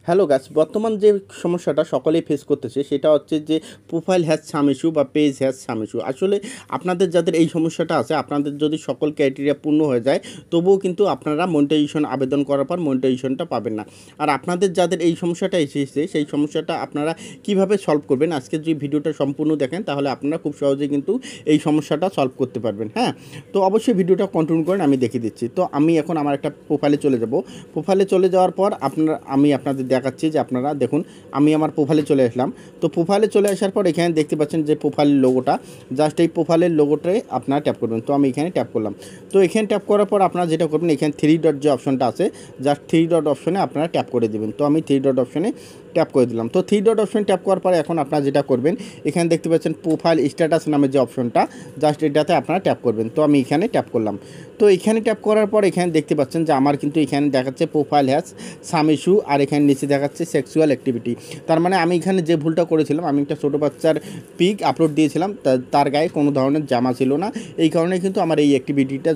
Hello গাছ বর্তমান যে সমস্যাটা সকলেই ফেস করতেছে সেটা হচ্ছে যে প্রোফাইল হ্যাজ সাম ইস্যু বা পেজ হ্যাজ সাম ইস্যু। আসলে আপনাদের যাদের এই সমস্যাটা আছে, আপনাদের যদি সকল ক্রাইটেরিয়া পূর্ণ হয়ে যায় তবুও কিন্তু আপনারা মনিটাইজেশন আবেদন করার পর মনিটাইজেশনটা পাবেন না। আর আপনাদের যাদের এই সমস্যাটা এসেছে সেই সমস্যাটা আপনারা কিভাবে সলভ করবেন, আজকে যদি ভিডিওটা সম্পূর্ণ দেখেন তাহলে আপনারা খুব সহজেই কিন্তু এই সমস্যাটা সলভ করতে পারবেন। হ্যাঁ, তো অবশ্যই ভিডিওটা কন্টিনিউ করেন, আমি দেখিয়ে দিচ্ছি। তো আমি এখন আমার একটা প্রোফাইলে চলে যাব। প্রোফাইলে চলে যাওয়ার পর আমি আপনাদের দেখাচ্ছি যে আপনারা দেখুন আমি আমার প্রোফাইলে চলে আসলাম। তো প্রোফাইলে চলে আসার পর এখানে দেখতে পাচ্ছেন যে প্রোফাইলের লোগোটা, জাস্ট এই প্রোফাইলের লোগোটায় আপনারা ট্যাপ করবেন। তো আমি এখানে ট্যাপ করলাম। তো এখানে ট্যাপ করার পর আপনারা যেটা করবেন, এখানে থ্রি ডট যে অপশনটা আছে, জাস্ট থ্রি ডট অপশনে আপনারা ট্যাপ করে দেবেন। তো আমি থ্রি ডট অপশনে ট্যাপ করে দিলাম। তো থ্রি ডট অপশন ট্যাপ করার পরে এখন আপনারা যেটা করবেন, এখানে দেখতে পাচ্ছেন প্রোফাইল স্ট্যাটাস নামে যে অপশনটা, জাস্ট এটাতে আপনারা ট্যাপ করবেন। তো আমি এখানে ট্যাপ করলাম। তো এখানে ট্যাপ করার পর এখানে দেখতে পাচ্ছেন যে আমার কিন্তু এখানে দেখাচ্ছে প্রোফাইল হ্যাজ সাম ইস্যু, আর এখানে নিচে দেখাচ্ছে সেক্সুয়াল অ্যাক্টিভিটি। তার মানে আমি এখানে যে ভুলটা করেছিলাম, আমি একটা ছোটো বাচ্চার পিক আপলোড দিয়েছিলাম, তার গায়ে কোনো ধরনের জামা ছিল না, এই কারণে কিন্তু আমার এই অ্যাক্টিভিটিটা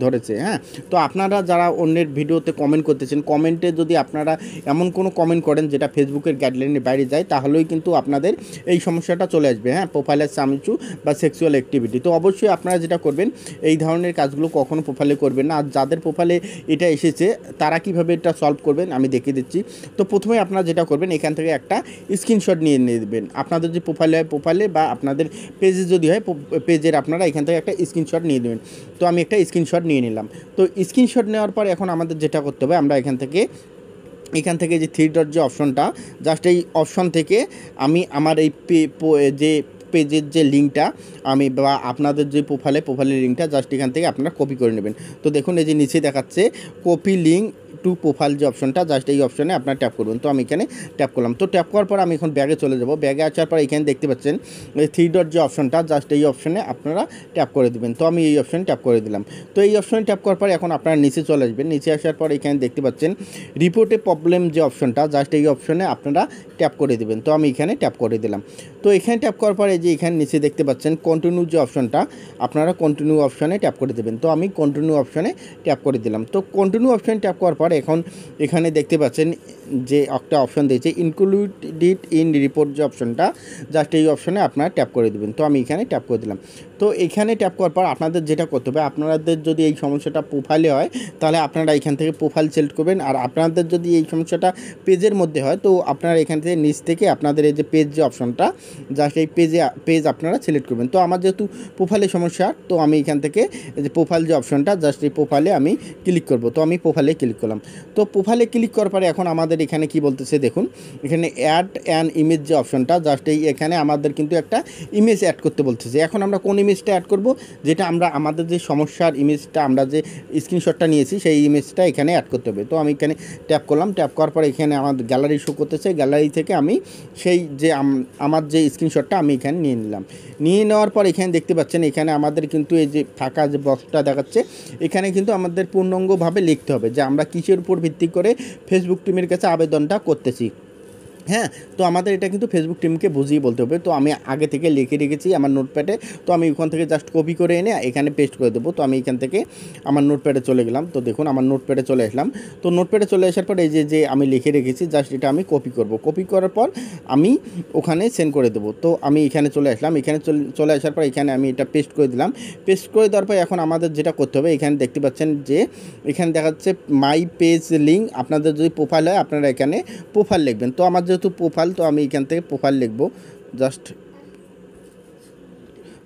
ধরেছে। হ্যাঁ, তো আপনারা যারা অন্যের ভিডিওতে কমেন্ট করতেছেন, কমেন্টে যদি আপনারা এমন কোনো কমেন্ট করেন যেটা ফেসবুকের গাইডলাইনের বাইরে যায়, তাহলেই কিন্তু আপনাদের এই সমস্যাটা চলে আসবে। হ্যাঁ, প্রোফাইলের সাম ইস্যু বা সেক্সুয়াল অ্যাক্টিভিটি। তো অবশ্যই আপনারা যেটা করবেন, এই ধরনের কাজগুলো কখনো প্রোফাইলে করবেন না। আর যাদের প্রোফাইলে এটা এসেছে তারা কিভাবে এটা সলভ করবেন আমি দেখিয়ে দিচ্ছি। তো প্রথমে আপনারা যেটা করবেন, এখান থেকে একটা স্ক্রিনশট নিয়ে নেবেন। আপনাদের যে প্রোফাইলে হয় প্রোফাইলে, বা আপনাদের পেজে যদি হয় পেজের, আপনারা এখান থেকে একটা স্ক্রিনশট নিয়ে নেবেন। তো আমি একটা স্ক্রিনশট নিয়ে নিলাম। তো স্ক্রিনশট নেওয়ার পর এখন আমাদের যেটা করতে হবে, আমরা এখান থেকে যে থ্রি ডট যে অপশনটা, জাস্ট এই অপশন থেকে আমি আমার এই যে পেজের যে লিঙ্কটা আমি, বা আপনাদের যে প্রোফাইলের লিঙ্কটা, জাস্ট এখান থেকে আপনারা কপি করে নেবেন। তো দেখুন এই যে নিচে দেখাচ্ছে কপি লিঙ্ক টু প্রোফাইল যে অপশনটা, জাস্ট এই অপশনে আপনারা ট্যাপ করবেন। তো আমি এখানে ট্যাপ করলাম। তো ট্যাপ করার পর আমি এখন ব্যাগে চলে যাব। ব্যাগে আসার পর এখানে দেখতে পাচ্ছেন এই থ্রি ডট যে অপশনটা, জাস্ট এই অপশনে আপনারা ট্যাপ করে দেবেন। তো আমি এই অপশনে ট্যাপ করে দিলাম। তো এই অপশনে ট্যাপ করার পর এখন আপনারা নিচে চলে আসবেন। নিচে আসার পর এখানে দেখতে পাচ্ছেন রিপোর্টে প্রবলেম যে অপশনটা, জাস্ট এই অপশনে আপনারা ট্যাপ করে দেবেন। তো আমি এখানে ট্যাপ করে দিলাম। তো এখানে ট্যাপ করার পর এই যে এখানে নিচে দেখতে পাচ্ছেন কন্টিনিউ যে অপশনটা, আপনারা কন্টিনিউ অপশনে ট্যাপ করে দেবেন। তো আমি কন্টিনিউ অপশনে ট্যাপ করে দিলাম। তো কন্টিনিউ অপশনে ট্যাপ করার পর এখন এখানে দেখতে পাচ্ছেন যে একটা অপশন দিয়েছে ইনক্লুডেড ইন রিপোর্ট যে অপশনটা, জাস্ট এই অপশনে আপনারা ট্যাপ করে দেবেন। তো আমি এখানে ট্যাপ করে দিলাম। তো এখানে ট্যাপ করার পর আপনাদের যেটা করতে হবে, আপনাদের যদি এই সমস্যাটা প্রোফাইলে হয় তাহলে আপনারা এখান থেকে প্রোফাইল সিলেক্ট করবেন। আর আপনাদের যদি এই সমস্যাটা পেজের মধ্যে হয়, তো আপনারা এখান থেকে নিচ থেকে আপনাদের এই যে পেজ যে অপশনটা, জাস্ট এই পেজ আপনারা সিলেক্ট করবেন। তো আমার যেহেতু প্রোফাইলের সমস্যা, তো আমি এখান থেকে এই যে প্রোফাইল যে অপশনটা, জাস্ট এই প্রোফাইলে আমি ক্লিক করব। তো আমি প্রোফাইলে ক্লিক করলাম। তো প্রোফাইলে ক্লিক করার পরে এখন আমাদের এখানে কি বলতেছে দেখুন, এখানে অ্যাড অ্যান ইমেজ যে অপশনটা, জাস্ট এখানে আমাদের কিন্তু একটা ইমেজ অ্যাড করতে বলতেছে। এখন আমরা কোন ইমেজটা অ্যাড করব, যেটা আমরা আমাদের যে সমস্যার ইমেজটা, আমরা যে স্ক্রিনশটটা নিয়েছি সেই ইমেজটা এখানে অ্যাড করতে হবে। তো আমি এখানে ট্যাপ করলাম। ট্যাপ করার পর এখানে আমার গ্যালারি শো করতেছে। গ্যালারি থেকে আমি সেই যে আমার যে স্ক্রিনশটটা আমি এখানে নিয়ে নিলাম। নিয়ে নেওয়ার পর এখানে দেখতে পাচ্ছেন এখানে আমাদের কিন্তু এই যে ফাঁকা যে বক্সটা দেখাচ্ছে, এখানে কিন্তু আমাদের পূর্ণাঙ্গভাবে লিখতে হবে যে আমরা কিসের উপর ভিত্তি করে ফেসবুক টিমের কাছে আবেদনটা করতেছি। হ্যাঁ, তো আমাদের এটা কিন্তু ফেসবুক টিমকে বুঝিয়ে বলতে হবে। তো আমি আগে থেকে লিখে রেখেছি আমার নোটপ্যাডে। তো আমি ওখান থেকে জাস্ট কপি করে এনে এখানে পেস্ট করে দেবো। তো আমি এখান থেকে আমার নোটপ্যাডে চলে গেলাম। তো দেখুন আমার নোটপ্যাডে চলে আসলাম। তো নোটপ্যাডে চলে আসার পর এই যে আমি লিখে রেখেছি, জাস্ট এটা আমি কপি করব। কপি করার পর আমি ওখানে সেন্ড করে দেবো। তো আমি এখানে চলে আসলাম। এখানে চলে আসার পর এখানে আমি এটা পেস্ট করে দিলাম। পেস্ট করে দেওয়ার পর এখন আমাদের যেটা করতে হবে, এখানে দেখতে পাচ্ছেন যে এখানে দেখা যাচ্ছে মাই পেজ লিঙ্ক। আপনাদের যদি প্রোফাইল হয় আপনারা এখানে প্রোফাইল লিখবেন। তো আমার যেহেতু প্রোফাইল, তো আমি এখান থেকে প্রোফাইল লিখব জাস্ট।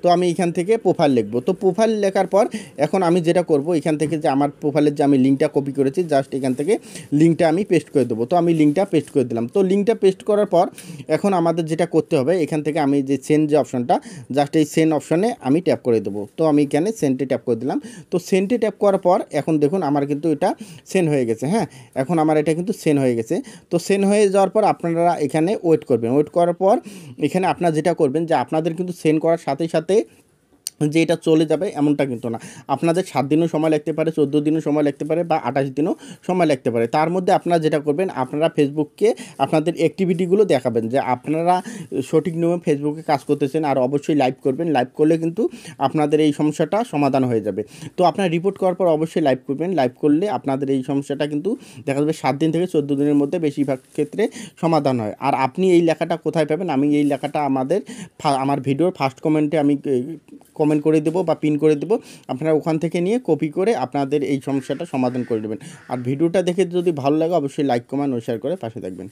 তো আমি এখান থেকে প্রোফাইল লিখব। তো প্রোফাইল লেখার পর এখন আমি যেটা করব, এখান থেকে যে আমার প্রোফাইলের যে আমি লিঙ্কটা কপি করেছি, জাস্ট এখান থেকে লিঙ্কটা আমি পেস্ট করে দেবো। তো আমি লিঙ্কটা পেস্ট করে দিলাম। তো লিঙ্কটা পেস্ট করার পর এখন আমাদের যেটা করতে হবে, এখান থেকে আমি যে সেন্ড যে অপশনটা, জাস্ট এই সেন্ড অপশনে আমি ট্যাপ করে দেবো। তো আমি এখানে সেন্ডে ট্যাপ করে দিলাম। তো সেন্ডে ট্যাপ করার পর এখন দেখুন আমার কিন্তু এটা সেন্ড হয়ে গেছে। হ্যাঁ, এখন আমার এটা কিন্তু সেন্ড হয়ে গেছে। তো সেন্ড হয়ে যাওয়ার পর আপনারা এখানে ওয়েট করবেন। ওয়েট করার পর এখানে আপনারা যেটা করবেন যে আপনাদের কিন্তু সেন্ড করার সাথে সাথে যে এটা চলে যাবে এমনটা কিন্তু না। আপনাদের 7 দিনও সময় লাগতে পারে, 14 দিনও সময় লাগতে পারে বা 28 দিনও সময় লাগতে পারে। তার মধ্যে আপনারা যেটা করবেন, আপনারা ফেসবুককে আপনাদের অ্যাক্টিভিটিগুলো দেখাবেন যে আপনারা সঠিক নিয়মে ফেসবুকে কাজ করতেছেন। আর অবশ্যই লাইভ করবেন। লাইভ করলে কিন্তু আপনাদের এই সমস্যাটা সমাধান হয়ে যাবে। তো আপনারা রিপোর্ট করার পর অবশ্যই লাইভ করবেন। লাইভ করলে আপনাদের এই সমস্যাটা কিন্তু দেখা যাবে 7 দিন থেকে 14 দিনের মধ্যে বেশিরভাগ ক্ষেত্রে সমাধান হয়। আর আপনি এই লেখাটা কোথায় পাবেন? আমি এই লেখাটা আমার ভিডিওর ফার্স্ট কমেন্টে আমি কমেন্ট করে দেবো বা পিন করে দেবো। আপনারা ওখান থেকে নিয়ে কপি করে আপনাদের এই সমস্যাটা সমাধান করে নেবেন। আর ভিডিওটা দেখে যদি ভালো লাগে অবশ্যই লাইক, কমেন্ট ও শেয়ার করে পাশে থাকবেন।